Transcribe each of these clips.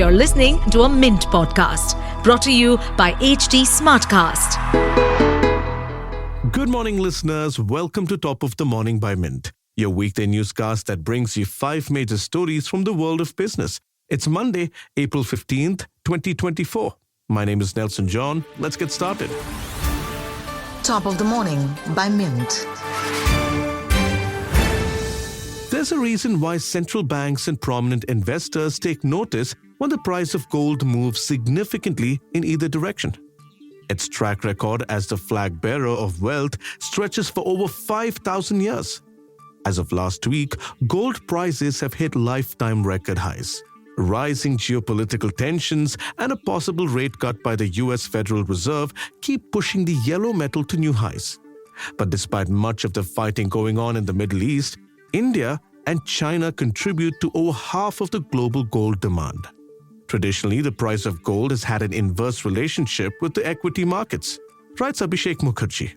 You're listening to a Mint podcast brought to you by HT Smartcast. Good morning, listeners. Welcome to Top of the Morning by Mint, your weekday newscast that brings you 5 major stories from the world of business. It's Monday, April 15th, 2024. My name is Nelson John. Let's get started. Top of the Morning by Mint. There's a reason why central banks and prominent investors take notice when the price of gold moves significantly in either direction. Its track record as the flag bearer of wealth stretches for over 5,000 years. As of last week, gold prices have hit lifetime record highs. Rising geopolitical tensions and a possible rate cut by the US Federal Reserve keep pushing the yellow metal to new highs. But despite much of the fighting going on in the Middle East, India and China contribute to over half of the global gold demand. Traditionally, the price of gold has had an inverse relationship with the equity markets, writes Abhishek Mukherjee.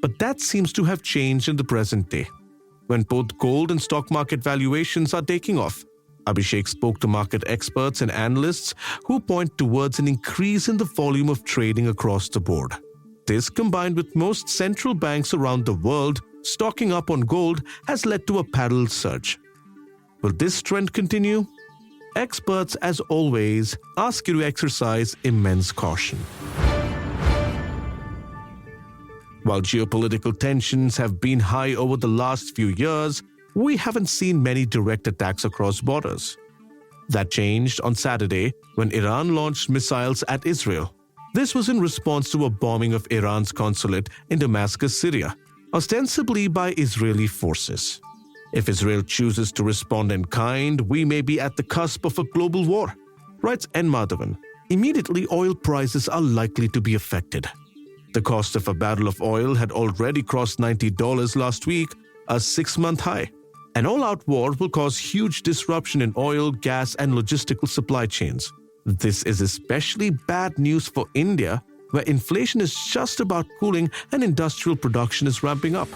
But that seems to have changed in the present day, when both gold and stock market valuations are taking off. Abhishek spoke to market experts and analysts who point towards an increase in the volume of trading across the board. This, combined with most central banks around the world stocking up on gold, has led to a parallel surge. Will this trend continue? Experts, as always, ask you to exercise immense caution. While geopolitical tensions have been high over the last few years, we haven't seen many direct attacks across borders. That changed on Saturday when Iran launched missiles at Israel. This was in response to a bombing of Iran's consulate in Damascus, Syria, ostensibly by Israeli forces. If Israel chooses to respond in kind, we may be at the cusp of a global war, writes N. Madhavan. Immediately, oil prices are likely to be affected. The cost of a barrel of oil had already crossed $90 last week, a 6-month high. An all-out war will cause huge disruption in oil, gas, and logistical supply chains. This is especially bad news for India, where inflation is just about cooling and industrial production is ramping up.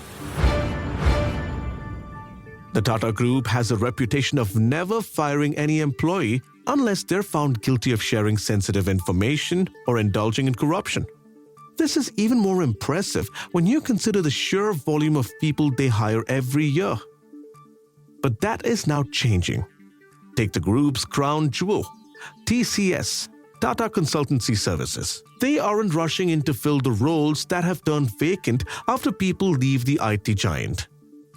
The Tata Group has a reputation of never firing any employee unless they're found guilty of sharing sensitive information or indulging in corruption. This is even more impressive when you consider the sheer volume of people they hire every year. But that is now changing. Take the group's crown jewel, TCS, Tata Consultancy Services. They aren't rushing in to fill the roles that have turned vacant after people leave the IT giant.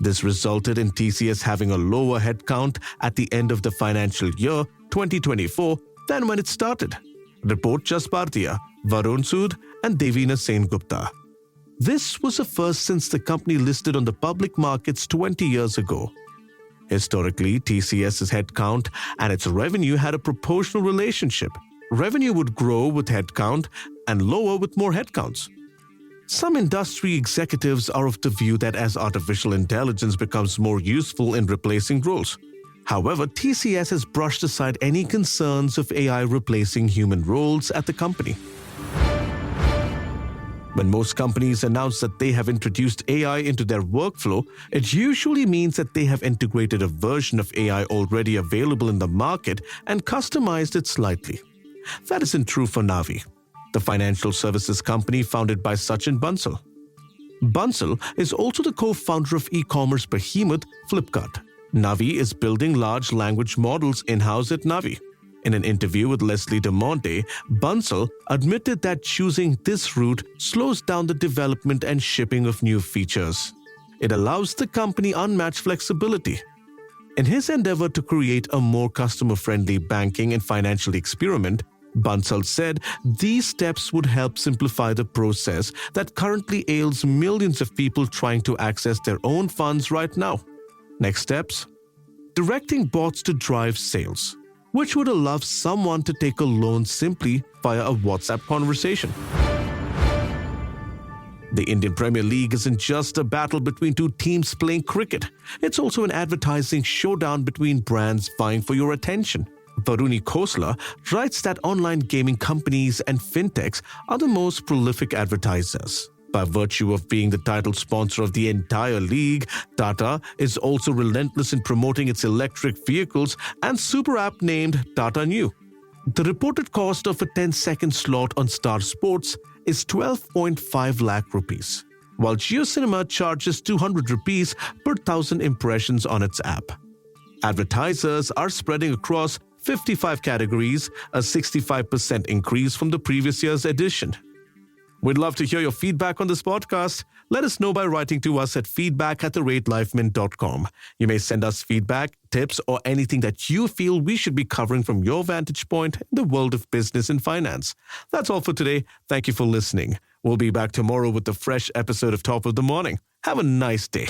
This resulted in TCS having a lower headcount at the end of the financial year 2024 than when it started. Report Jaspartia, Varun Sood, and Devina Sengupta. This was a first since the company listed on the public markets 20 years ago. Historically, TCS's headcount and its revenue had a proportional relationship. Revenue would grow with headcount and lower with more headcounts. Some industry executives are of the view that as artificial intelligence becomes more useful in replacing roles. However, TCS has brushed aside any concerns of AI replacing human roles at the company. When most companies announce that they have introduced AI into their workflow, it usually means that they have integrated a version of AI already available in the market and customized it slightly. That isn't true for Navi, the financial services company founded by Sachin Bansal. Bansal is also the co-founder of e-commerce behemoth Flipkart. Navi is building large language models in-house at Navi. In an interview with Leslie De Monte, Bansal admitted that choosing this route slows down the development and shipping of new features. It allows the company unmatched flexibility. In his endeavor to create a more customer-friendly banking and financial experiment, Bansal said these steps would help simplify the process that currently ails millions of people trying to access their own funds right now. Next steps: directing bots to drive sales, which would allow someone to take a loan simply via a WhatsApp conversation. The Indian Premier League isn't just a battle between two teams playing cricket. It's also an advertising showdown between brands vying for your attention. Varuni Khosla writes that online gaming companies and fintechs are the most prolific advertisers. By virtue of being the title sponsor of the entire league, Tata is also relentless in promoting its electric vehicles and super app named Tata Neu. The reported cost of a 10-second slot on Star Sports is 12.5 lakh rupees, while JioCinema charges 200 rupees per 1,000 impressions on its app. Advertisers are spreading across 55 categories, a 65% increase from the previous year's edition. We'd love to hear your feedback on this podcast. Let us know by writing to us at feedback@theratelife.com. You may send us feedback, tips, or anything that you feel we should be covering from your vantage point in the world of business and finance. That's all for today. Thank you for listening. We'll be back tomorrow with a fresh episode of Top of the Morning. Have a nice day.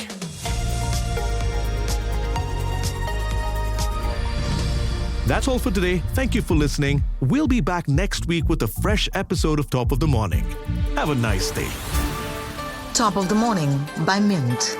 That's all for today. Thank you for listening. We'll be back next week with a fresh episode of Top of the Morning. Have a nice day. Top of the Morning by Mint.